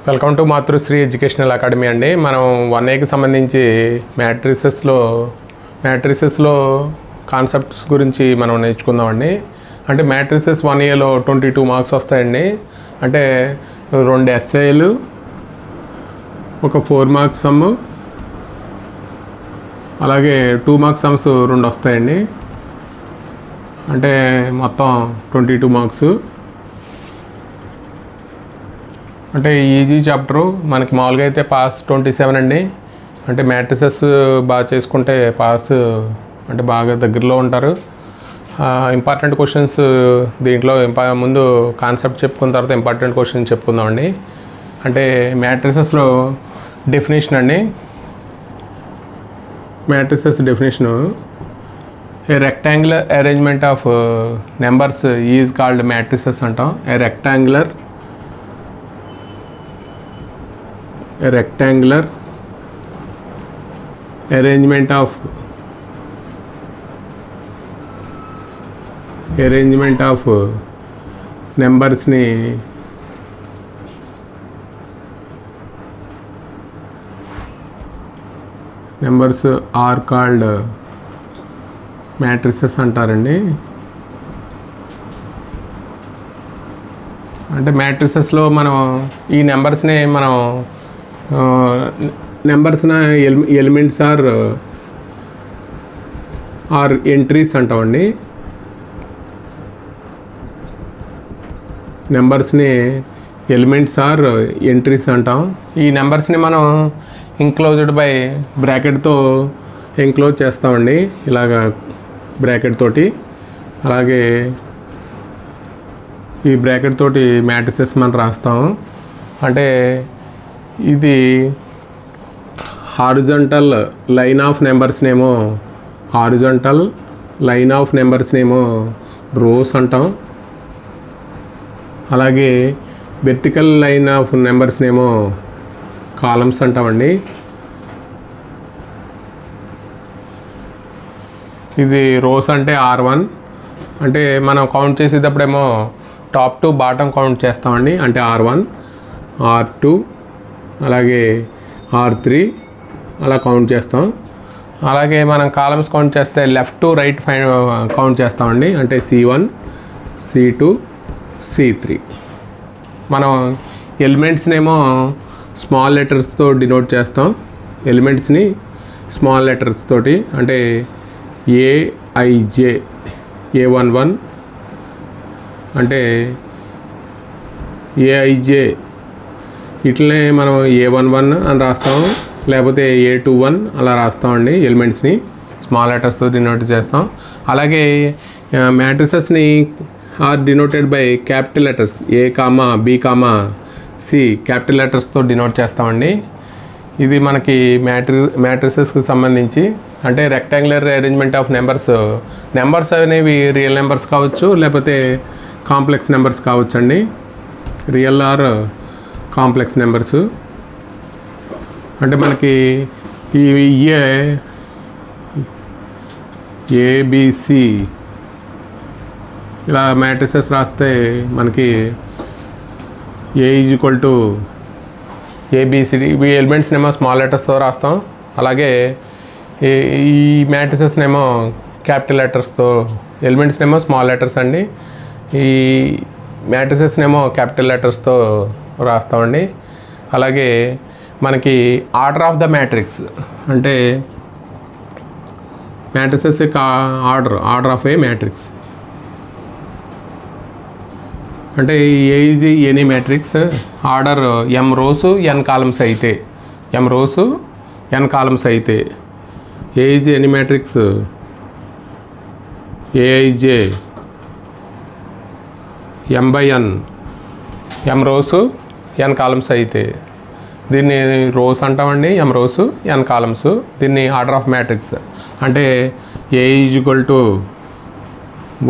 Welcome to Matrusri educational academy అండి. మనం 1Aకి సంబంధించి మ్యాట్రిసెస్లో కాన్సెప్ట్స్ గురించి మనం నేర్చుకుందామండి. అంటే మ్యాట్రిసెస్ 1Aలో 22 మార్క్స్ వస్తాయండి. అంటే 2 ఎస్ఏలు, ఒక 4 మార్క్స్ సమ్, అలాగే 2 మార్క్స్ సమ్స్ 2 వస్తాయండి. అంటే మొత్తం 22 మార్క్స్. అంటే ఈజీ చాప్టరు. మనకి మామూలుగా అయితే పాస్ 27 అండి. అంటే మ్యాట్రిసెస్ బాగా చేసుకుంటే పాస్ అంటే బాగా దగ్గరలో ఉంటారు. ఇంపార్టెంట్ క్వశ్చన్స్ దీంట్లో ముందు కాన్సెప్ట్ చెప్పుకున్న తర్వాత ఇంపార్టెంట్ క్వశ్చన్ చెప్పుకుందామండి. అంటే మ్యాట్రిసెస్లో డెఫినేషన్ అండి. Matrices definition: a rectangular arrangement of numbers is called matrices అంటాం. A rectangular arrangement of numbers ni numbers are called matrices అంటారండి. అంటే మ్యాట్రిసెస్లో మనం ఈ నెంబర్స్ని మనం ఎలిమెంట్స్ ఆర్ ఎంట్రీస్ అంటామండి. నెంబర్స్ని ఎలిమెంట్స్ ఆర్ ఎంట్రీస్ అంటాం. ఈ నెంబర్స్ని మనం ఇంక్లోజ్డ్ బై బ్రాకెట్తో ఎంక్లోజ్ చేస్తామండి, ఇలాగా బ్రాకెట్ తోటి. అలాగే ఈ బ్రాకెట్ తోటి మ్యాట్రిసెస్ మనం రాస్తాము. అంటే ఇది హారిజాంటల్ లైన్ ఆఫ్ నెంబర్స్నేమో రోస్ అంటాం. అలాగే వెర్టికల్ లైన్ ఆఫ్ నెంబర్స్నేమో కాలమ్స్ అంటామండి. ఇది రోస్ అంటే R1. అంటే మనం కౌంట్ చేసేటప్పుడేమో టాప్ టు బాటమ్ కౌంట్ చేస్తామండి. అంటే R1, R2, అలాగే R3 అలా కౌంట్ చేస్తాం. అలాగే మనం కాలమ్స్ కౌంట్ చేస్తే లెఫ్ట్ టు రైట్ కౌంట్ చేస్తామండి. అంటే C1, C2, C3. మనం ఎలిమెంట్స్నేమో స్మాల్ లెటర్స్తో డినోట్ చేస్తాం. ఎలిమెంట్స్ని స్మాల్ లెటర్స్ తోటి, అంటే AIJ, A11 అంటే AIJ ఇట్లనే మనం A11 అని రాస్తాం, లేకపోతే A21 అలా రాస్తామండి. ఎలిమెంట్స్ని స్మాల్ లెటర్స్తో డినోట్ చేస్తాం. అలాగే మ్యాట్రిసెస్ని are denoted by capital letters A, B, C capital లెటర్స్తో డినోట్ చేస్తామండి. ఇది మనకి మ్యాట్రిసెస్కి సంబంధించి. అంటే రెక్టాంగులర్ అరేంజ్మెంట్ ఆఫ్ నెంబర్స్ అనేవి రియల్ నెంబర్స్ కావచ్చు, లేకపోతే కాంప్లెక్స్ నెంబర్స్ కావచ్చండి. Real or complex numbers. అంటే మనకి ఈ ABC ఇలా మ్యాట్రిసెస్ రాస్తే మనకి A = ABCD. ఇవి ఎలిమెంట్స్నేమో స్మాల్ లెటర్స్తో రాస్తాం. అలాగే ఈ మ్యాట్రిసెస్నేమో క్యాపిటల్ లెటర్స్తో, ఎలిమెంట్స్నేమో స్మాల్ లెటర్స్ అండి. ఈ మ్యాట్రిసెస్నేమో క్యాపిటల్ లెటర్స్తో రాస్తామండి. అలాగే మనకి ఆర్డర్ ఆఫ్ ద మ్యాట్రిక్స్ అంటే మ్యాట్రిసెస్ యొక్క ఆర్డర్ ఆఫ్ ఏ మ్యాట్రిక్స్. అంటే A is any matrix order M rows N columns అయితే, A is any matrix AIJ M/N, M rows N columns అయితే దీన్ని రోస్ అంటామండి. M రోస్ N కాలమ్స్, దీన్ని order of matrix. అంటే A =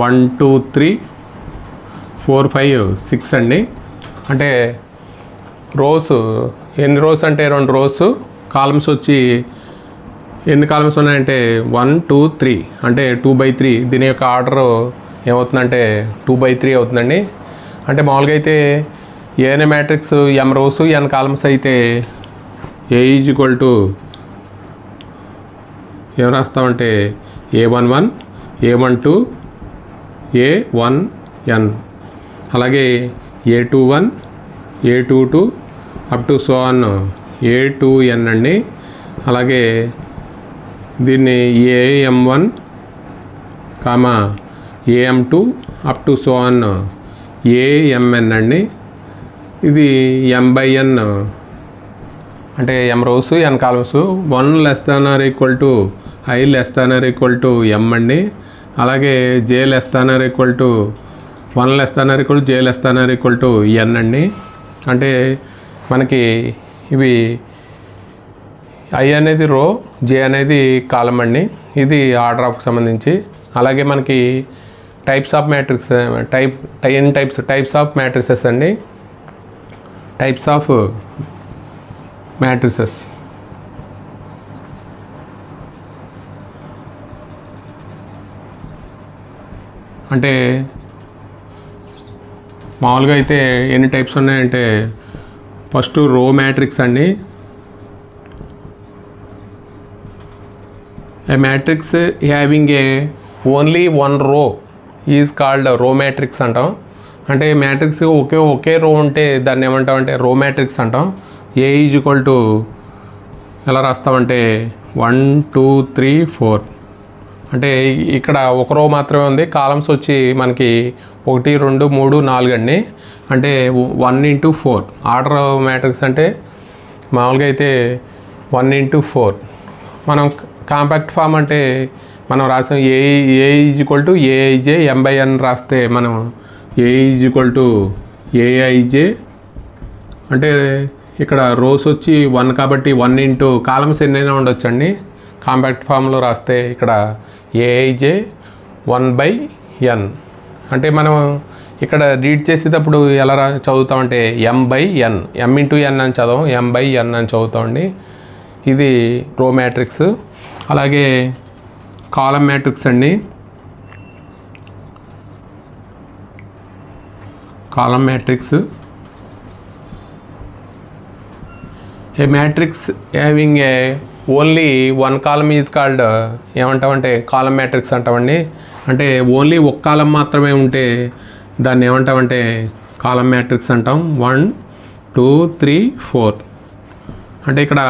1 2 3 4 5 6 అండి. అంటే rose ఎన్ని రోస్ అంటే 2 రోస్, కాలమ్స్ వచ్చి ఎన్ని కాలమ్స్ ఉన్నాయంటే 1 2 3 అంటే 2/3. దీని యొక్క ఆర్డర్ ఏమవుతుందంటే 2/3 అవుతుందండి. అంటే మామూలుగా అయితే ఏ అనే matrix m rows n columns అయితే A ఈజ్ ఈక్వల్ టు ఏం రాస్తామంటే A11 A12 A1n అలాగే A21 A22 up to so on A2n అండి. అలాగే దీన్ని AM1 AM2 up to so on AMN అండి. ఇది m/n అంటే m rows n columns 1 less than or equal to I less than or equal to m అండి. అలాగే j less than or equal to 1 less than or equal j less than or equal to n అండి. అంటే మనకి ఇవి I అనేది రో, j అనేది కాలం అండి. ఇది ఆర్డర్ ఆఫ్కి సంబంధించి. అలాగే మనకి types of matrix types of matrices అండి. టైప్స్ ఆఫ్ మ్యాట్రిసెస్ అంటే మామూలుగా అయితే ఎన్ని టైప్స్ ఉన్నాయంటే ఫస్ట్ రో మ్యాట్రిక్స్ అండి. A matrix having a only one row is called row matrix అంటాం. అంటే మ్యాట్రిక్స్ ఒకే రో ఉంటే దాన్ని ఏమంటాం అంటే రో మ్యాట్రిక్స్ అంటాం. ఏ ఈజ్ ఈక్వల్ టు ఎలా రాస్తామంటే 1 2 3 4 అంటే ఇక్కడ ఒక రో మాత్రమే ఉంది. కాలమ్స్ వచ్చి మనకి 1 2 3 4 అండి. అంటే 1 into 4 ఆర్డర్ మ్యాట్రిక్స్ అంటే మామూలుగా అయితే 1 into 4. మనం కాంపాక్ట్ ఫామ్ అంటే మనం రాసాం A is equal to a i j m/n రాస్తే మనం A is equal to a i j అంటే ఇక్కడ రోస్ వచ్చి 1 కాబట్టి 1 into కాలమ్స్ ఎన్నైనా ఉండొచ్చండి. కాంపాక్ట్ ఫామ్లో రాస్తే ఇక్కడ ఏఐజే 1/n అంటే మనం ఇక్కడ రీడ్ చేసేటప్పుడు ఎలా చదువుతామంటే m/n m into n అని చదవం, m/n అని చదువుతామండి. ఇది రో మ్యాట్రిక్స్. అలాగే కాలం మ్యాట్రిక్స్ అండి. కాలం matrix A matrix having a only one column is called ఏమంటామంటే కాలం మ్యాట్రిక్స్ అంటామండి. అంటే ఓన్లీ ఒక కాలం మాత్రమే ఉంటే దాన్ని ఏమంటామంటే కాలం మ్యాట్రిక్స్ అంటాం. 1 2 3 4 అంటే ఇక్కడ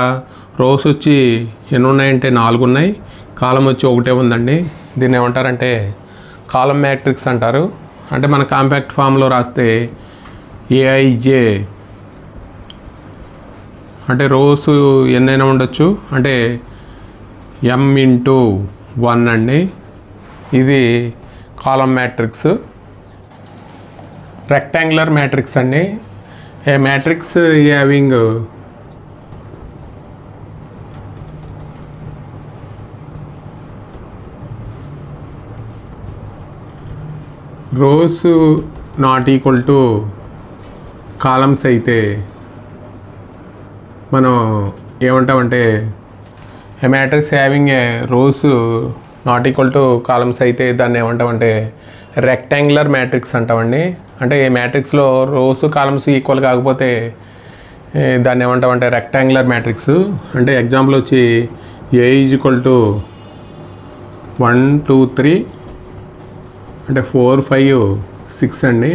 రోస్ వచ్చి ఎన్ని ఉన్నాయంటే 4 ఉన్నాయి, కాలం వచ్చి ఒకటే ఉందండి. దీన్ని ఏమంటారంటే కాలం మ్యాట్రిక్స్ అంటారు. అంటే మన కాంపాక్ట్ ఫామ్లో రాస్తే ఏఐజే అంటే రోస్ ఎన్నైనా ఉండొచ్చు, అంటే m into 1 అండి. ఇది కాలం మ్యాట్రిక్స్. రెక్టాంగులర్ మ్యాట్రిక్స్ అండి. A matrix having rows not equal to columns అయితే మనం ఏమంటామంటే a matrix having a rows not equal to columns అయితే దాన్ని ఏమంటామంటే రెక్టాంగులర్ మ్యాట్రిక్స్ అంటామండి. అంటే ఏ మ్యాట్రిక్స్లో రోస్ కాలమ్స్ ఈక్వల్ కాకపోతే దాన్ని ఏమంటామంటే రెక్టాంగులర్ మ్యాట్రిక్స్. అంటే ఎగ్జాంపుల్ వచ్చి ఏ ఈజ్ ఈక్వల్ టు 1 2 3 అంటే 4 5 6 అండి.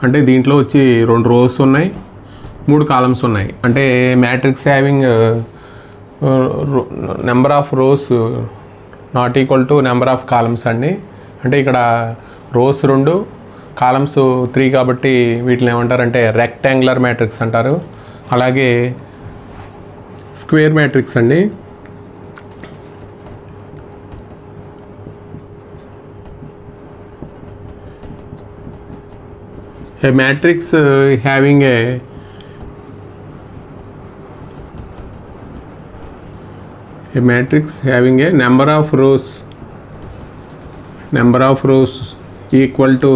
అంటే దీంట్లో వచ్చి 2 రోస్ ఉన్నాయి, 3 కాలమ్స్ ఉన్నాయి. అంటే matrix having number of rose not equal to number of columns అండి. అంటే ఇక్కడ రోస్ 2 కాలమ్స్ 3 కాబట్టి వీటిని ఏమంటారంటే రెక్టాంగులర్ మ్యాట్రిక్స్ అంటారు. అలాగే స్క్వేర్ మ్యాట్రిక్స్ అండి. A matrix having a matrix having a number of rows equal to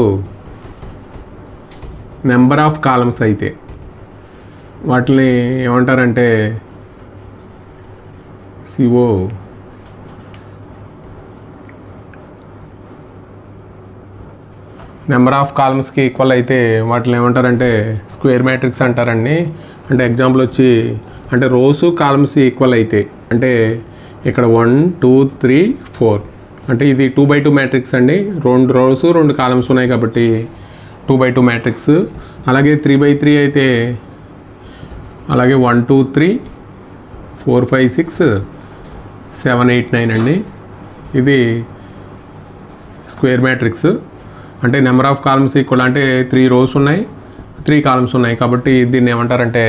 number of columns అయితే వాటిని ఏమంటారంటే CO నెంబర్ ఆఫ్ కాలమ్స్కి ఈక్వల్ అయితే వాటిని ఏమంటారంటే స్క్వేర్ మ్యాట్రిక్స్ అంటారండి. అంటే ఎగ్జాంపుల్ వచ్చి అంటే రోస్ కాలమ్స్ ఈక్వల్ అయితే అంటే ఇక్కడ 1 2 3 4 అంటే ఇది 2x2 మ్యాట్రిక్స్ అండి. 2 రోస్ 2 కాలమ్స్ ఉన్నాయి కాబట్టి 2x2 మ్యాట్రిక్స్. అలాగే 3x3 అయితే అలాగే 1 2 3 4 5 6 7 8 9 అండి. ఇది స్క్వేర్ మ్యాట్రిక్స్. అంటే నెంబర్ ఆఫ్ కాలమ్స్ ఈక్వల్ అంటే 3 రోస్ ఉన్నాయి 3 కాలమ్స్ ఉన్నాయి కాబట్టి దీన్ని ఏమంటారంటే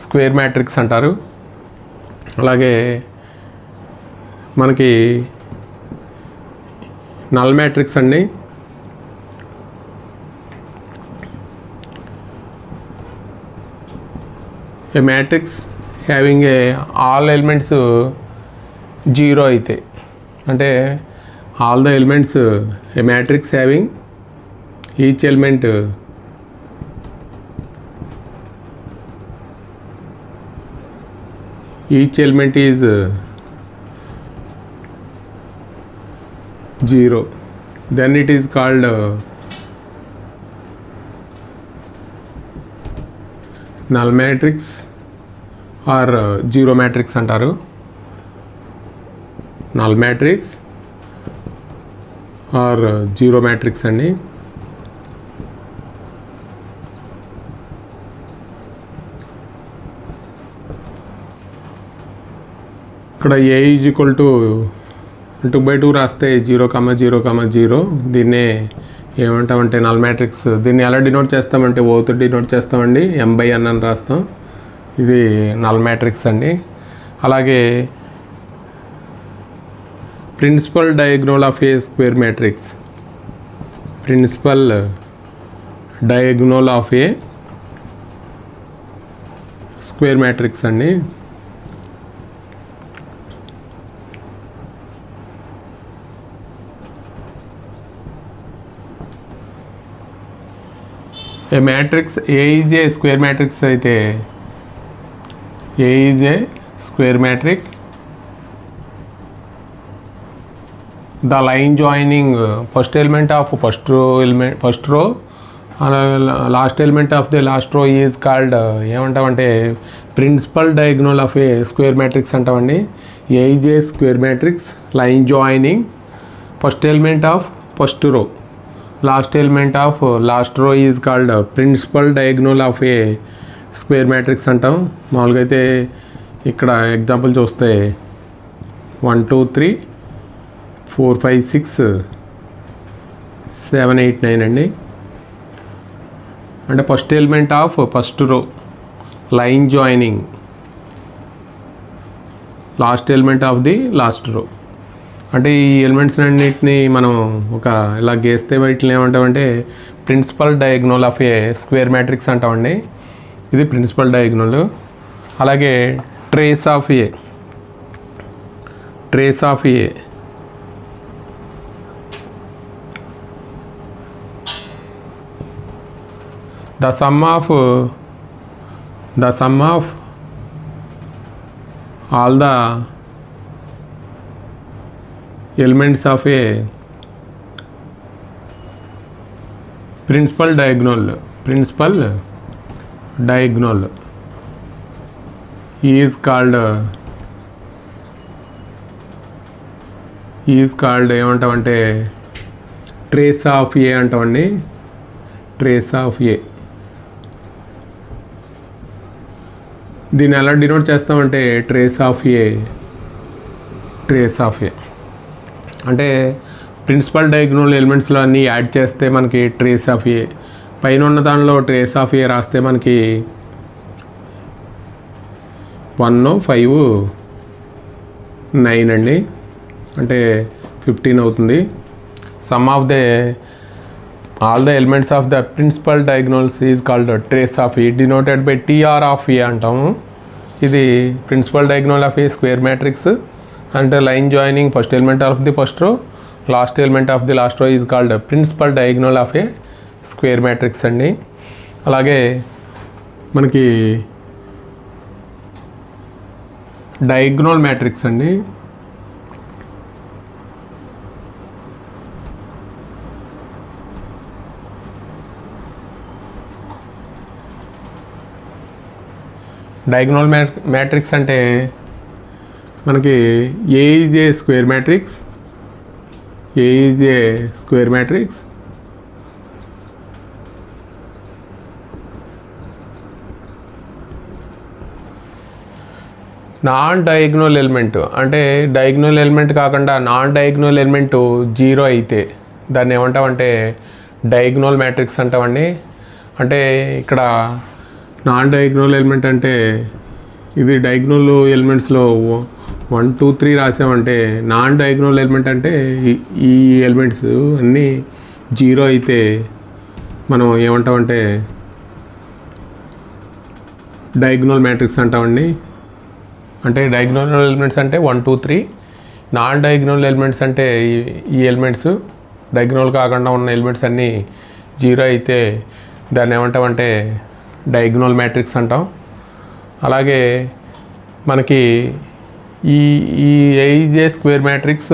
స్క్వేర్ మ్యాట్రిక్స్ అంటారు. అలాగే మనకి నల్ మ్యాట్రిక్స్ అండి. A matrix having a all elements 0 అయితే అంటే all the elements a matrix having each element is 0, then it is called null matrix or zero matrix అంటారు. null matrix or zero matrix అండి. ఇక్కడ ఏ is equal to 2x2 రాస్తే 0 0 0 దీన్నే ఏమంటామంటే null matrix. దీన్ని ఎలా డినోట్ చేస్తామంటే ఓతో డినోట్ చేస్తామండి. m/n అని రాస్తాం. ఇది నల్ మ్యాట్రిక్స్ అండి. అలాగే principal diagonal of a square matrix. Principal diagonal of a square matrix అండి. A matrix A is a square matrix అయితే A is a square matrix the line joining first element of first row last element of the last row is called ఏమంటామంటే principal diagonal of a square matrix అంటామండి. A is a square matrix line joining first element of first row last element of last row is called principal diagonal of a square matrix అంటాం. మామూలుగా అయితే ఇక్కడ example చూస్తే 1 2 3 4 5 6 7 8 9 అండి. అంటే first element of first రో line joining last element of the last రో. అంటే ఈ ఎలిమెంట్స్ అన్నింటినీ మనం ఒక ఇలా గీస్తే వీటిని ఏమంటామంటే principal diagonal of a square matrix అంటామండి. ఇది ప్రిన్సిపల్ డయాగ్నల్. అలాగే trace of a the sum of all the elements of a principal diagonal is called ఏమంటామంటే ట్రేస్ ఆఫ్ ఏ అంటామండి. ట్రేస్ ఆఫ్ ఏ దీన్ని ఎలా డినోట్ చేస్తామంటే ట్రేస్ ఆఫ్ ఏ అంటే principal diagonal ఎలిమెంట్స్లో అన్నీ యాడ్ చేస్తే మనకి ట్రేస్ ఆఫ్ ఏ పైన ఉన్న దానిలో ట్రేస్ ఆఫ్ ఏ రాస్తే మనకి 1 5 9 అండి. అంటే 15 అవుతుంది. Sum of the all the elements of the principal diagonals is called trace of A denoted by TR of A అంటాము. ఇది principal diagonal of a square matrix. అంటే line joining first element of the first row last element of the last row is called principal diagonal of a square matrix అండి. అలాగే మనకి diagonal matrix అండి. Diagonal matrix అంటే మనకి A is a square matrix, A is a square matrix, non diagonal element అంటే diagonal element కాకుండా non diagonal element 0 అయితే దాన్ని ఏమంటామంటే డయాగ్నల్ మ్యాట్రిక్స్ అంటామండి. అంటే ఇక్కడ నాన్ డయాగ్నల్ ఎలిమెంట్ అంటే ఇది డయాగ్నల్ ఎలిమెంట్స్లో 1 2 3 రాసామంటే నాన్ డయాగ్నల్ ఎలిమెంట్ అంటే ఈ ఎలిమెంట్స్ అన్నీ 0 అయితే మనం ఏమంటామంటే డయాగ్నల్ మ్యాట్రిక్స్ అంటామండి. అంటే డయాగ్నల్ ఎలిమెంట్స్ అంటే 1 2 3, నాన్ డయాగ్నల్ ఎలిమెంట్స్ అంటే ఈ ఎలిమెంట్స్ డయాగ్నల్ కాకుండా ఉన్న ఎలిమెంట్స్ అన్నీ 0 అయితే దాన్ని ఏమంటామంటే డయాగ్నల్ మ్యాట్రిక్స్ అంటాం. అలాగే మనకి ఈ A is a square matrix,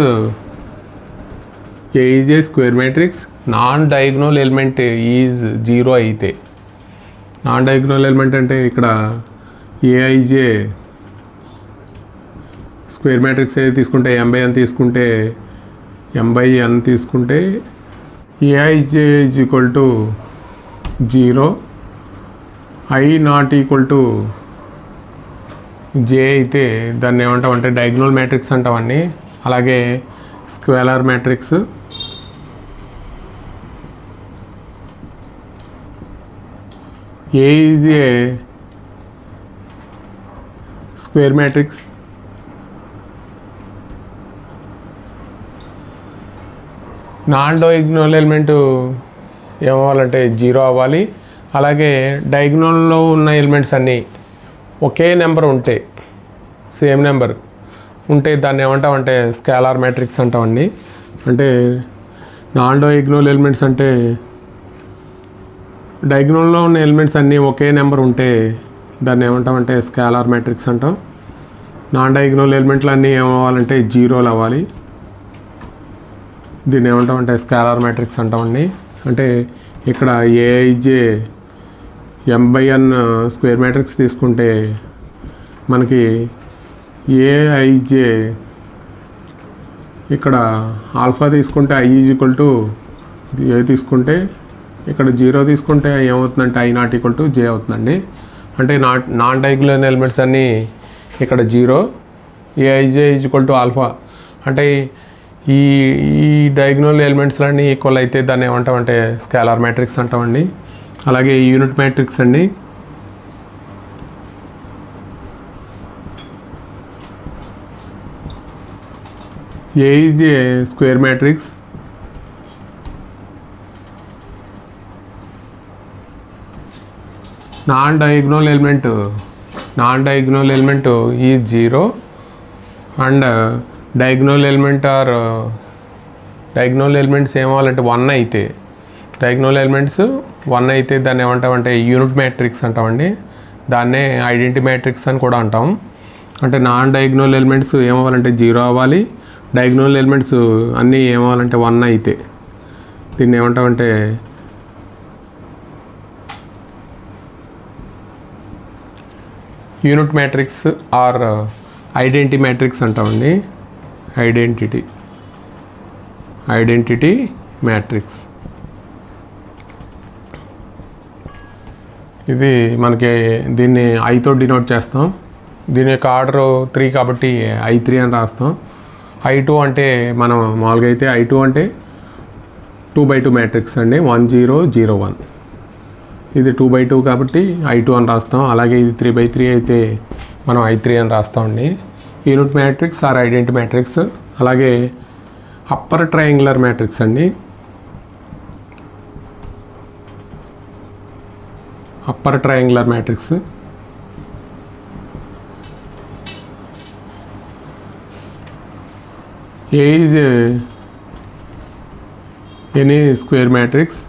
A is a square matrix non diagonal element is 0 అయితే, నాన్ డయాగ్నల్ ఎలిమెంట్ అంటే ఇక్కడ ఏఐజే స్క్వేర్ మ్యాట్రిక్స్ ఏది తీసుకుంటే m/n తీసుకుంటే m/n తీసుకుంటే a i j is equal to 0, i not equal to j అయితే దాన్ని ఏమంటాం అంటే డయాగ్నల్ మ్యాట్రిక్స్ అంటామండి. అలాగే scalar matrix, A is a square matrix non diagonal element ఏమవ్వాలంటే 0 అవ్వాలి. అలాగే డయాగ్నల్లో ఉన్న ఎలిమెంట్స్ అన్నీ ఒకే నెంబర్ ఉంటే, సేమ్ నెంబర్ ఉంటే దాన్ని ఏమంటామంటే స్కేలార్ మ్యాట్రిక్స్ అంటామండి. అంటే నాన్ డయాగ్నల్ ఎలిమెంట్స్ అంటే డయాగ్నల్లో ఉన్న ఎలిమెంట్స్ అన్నీ ఒకే నెంబర్ ఉంటే దాన్ని ఏమంటామంటే స్కేలార్ మ్యాట్రిక్స్ అంటాం. నాన్ డయాగ్నల్ ఎలిమెంట్లు అన్నీ ఏమవ్వాలంటే 0 అవ్వాలి, దీన్ని ఏమంటామంటే స్కేలార్ మ్యాట్రిక్స్ అంటామండి. అంటే ఇక్కడ ఏఐజే m/n స్క్వేర్ మ్యాట్రిక్స్ తీసుకుంటే మనకి ఏఐజే ఇక్కడ ఆల్ఫా తీసుకుంటే i ఈజ్ ఈక్వల్ టు ఏ తీసుకుంటే ఇక్కడ 0 తీసుకుంటే ఏమవుతుందంటే i not equal to j అవుతుందండి. అంటే నాన్ డయాగ్నల్ ఎలిమెంట్స్ అన్నీ ఇక్కడ 0, AIJ is equal to alpha. అంటే ఈ డయాగ్నల్ ఎలిమెంట్స్ అన్నీ ఈక్వల్ అయితే దాన్ని ఏమంటామంటే స్కేలార్ మ్యాట్రిక్స్ అంటామండి. అలాగే యూనిట్ మ్యాట్రిక్స్ అండి, A is a square matrix, non diagonal element is 0 and diagonal elements ఏమవ్వాలంటే 1 అయితే, డయాగ్నల్ ఎలిమెంట్స్ 1 అయితే దాన్ని ఏమంటామంటే యూనిట్ మ్యాట్రిక్స్ అంటామండి. దాన్నే ఐడెంటిటీ మ్యాట్రిక్స్ అని కూడా అంటాం. అంటే నాన్ డయాగ్నల్ ఎలిమెంట్స్ ఏమవ్వాలంటే 0 అవ్వాలి, డయాగ్నల్ ఎలిమెంట్స్ అన్నీ ఏమవ్వాలంటే 1 అయితే దీన్ని ఏమంటామంటే unit matrix or identity matrix అంటామండి. ఐడెంటిటీ మ్యాట్రిక్స్ ఇది మనకి దీన్ని ఐతో డినోట్ చేస్తాం. దీని యొక్క ఆర్డర్ 3 కాబట్టి i3 అని రాస్తాం. i2 అంటే మనం మామూలుగా అయితే i2 అంటే 2/2 మ్యాట్రిక్స్ అండి, 1 0 0 1. ఇది 2/2 కాబట్టి i2 అని రాస్తాం. అలాగే ఇది 3/3 అయితే మనం i3 అని రాస్తామండి. Unit matrix or identity matrix. అలాగే అప్పర్ ట్రయాంగులర్ మ్యాట్రిక్స్ అండి, upper triangular matrix. A is any square matrix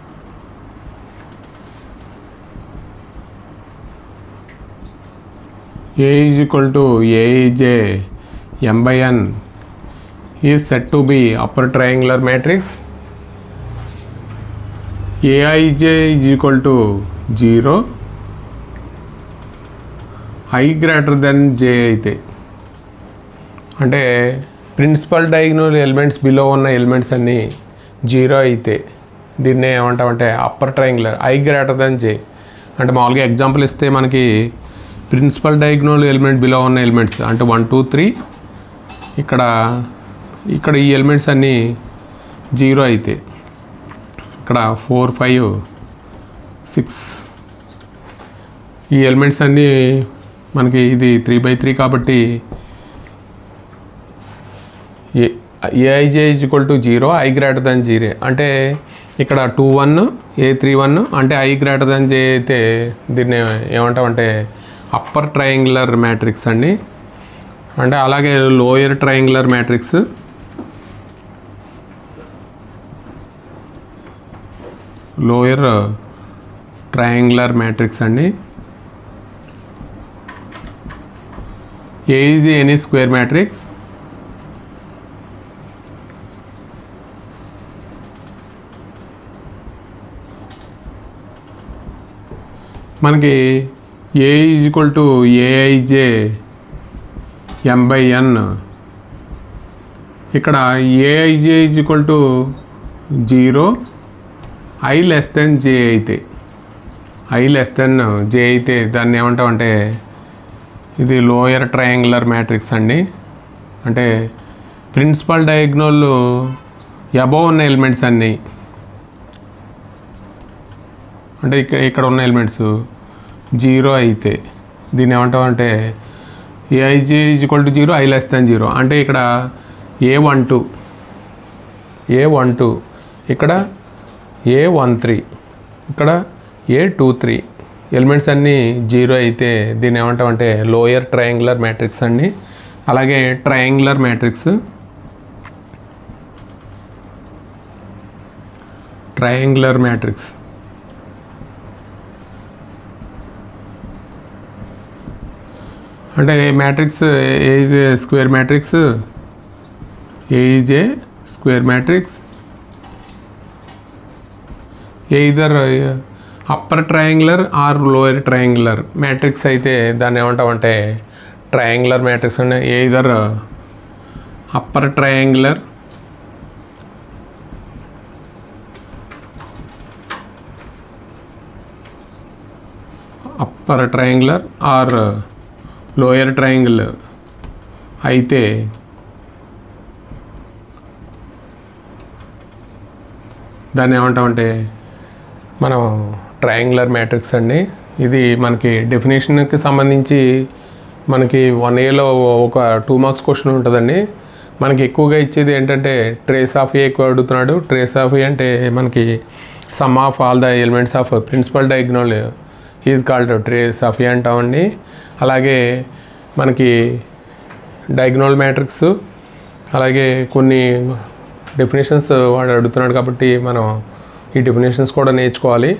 A is equal to Aij m/n is said to be upper triangular matrix. Aij is equal to 0 i greater than j అయితే, అంటే principal diagonal elements below ఉన్న elements అన్నీ 0 అయితే దీన్నే ఏమంటామంటే upper triangular. I greater than j అంటే మామూలుగా example ఇస్తే మనకి ప్రిన్సిపల్ డయాగ్నల్ ఎలిమెంట్ బిలో ఉన్న ఎలిమెంట్స్ అంటే 1 2 3 ఇక్కడ ఈ ఎలిమెంట్స్ అన్నీ 0 అయితే, ఇక్కడ 4 5 6 ఈ ఎలిమెంట్స్ అన్నీ మనకి ఇది 3/3 కాబట్టి AIJ is equal to 0 i greater then 0 అంటే ఇక్కడ 2 1 A3 1 అంటే ఐ గ్రేటర్ దెన్ జే అయితే దీన్ని ఏమంటామంటే అప్పర్ ట్రయాంగులర్ మ్యాట్రిక్స్ అండి. అంటే అలాగే lower triangular matrix, lower triangular matrix అండి. A is any square matrix, మనకి A is equal to a i j m/n, ఇక్కడ a i j is equal to 0 i less than j అయితే, ఐ లెస్ దెన్ జే అయితే దాన్ని ఏమంటామంటే ఇది లోయర్ ట్రయాంగులర్ మ్యాట్రిక్స్ అండి. అంటే ప్రిన్సిపల్ డయాగ్నల్ అబోవ్ ఉన్న ఎలిమెంట్స్ అన్నీ అంటే ఇక్కడ ఉన్న ఎలిమెంట్స్ 0 అయితే దీన్ని ఏమంటామంటే AIJ is equal to 0 i less then 0 అంటే ఇక్కడ A12 ఇక్కడ A13 ఇక్కడ A23 ఎలిమెంట్స్ అన్నీ 0 అయితే దీన్ని ఏమంటామంటే లోయర్ ట్రయాంగులర్ మ్యాట్రిక్స్ అండి. అలాగే ట్రయాంగులర్ మ్యాట్రిక్స్, ట్రయాంగులర్ మ్యాట్రిక్స్ అంటే matrix A is a square matrix, A is a square matrix either upper triangular are lower triangular matrix అయితే దాన్ని ఏమంటామంటే ట్రయాంగులర్ మ్యాట్రిక్స్ అంటే either upper triangular are lower triangle అయితే దాన్ని ఏమంటామంటే మనం ట్రయాంగులర్ మ్యాట్రిక్స్ అండి. ఇది మనకి డెఫినేషన్కి సంబంధించి మనకి 1Aలో ఒక 2 మార్క్స్ క్వశ్చన్ ఉంటుందండి. మనకి ఎక్కువగా ఇచ్చేది ఏంటంటే ట్రేస్ ఆఫ్ ఏ ఎక్కువ అడుగుతున్నాడు. ట్రేస్ ఆఫ్ ఏ అంటే మనకి sum of all the elements of principal diagonal is called trace of ఏ అంటామండి. అలాగే మనకి డయాగ్నల్ మ్యాట్రిక్స్ అలాగే కొన్ని డెఫినేషన్స్ వాడు అడుగుతున్నాడు కాబట్టి మనం ఈ డెఫినేషన్స్ కూడా నేర్చుకోవాలి.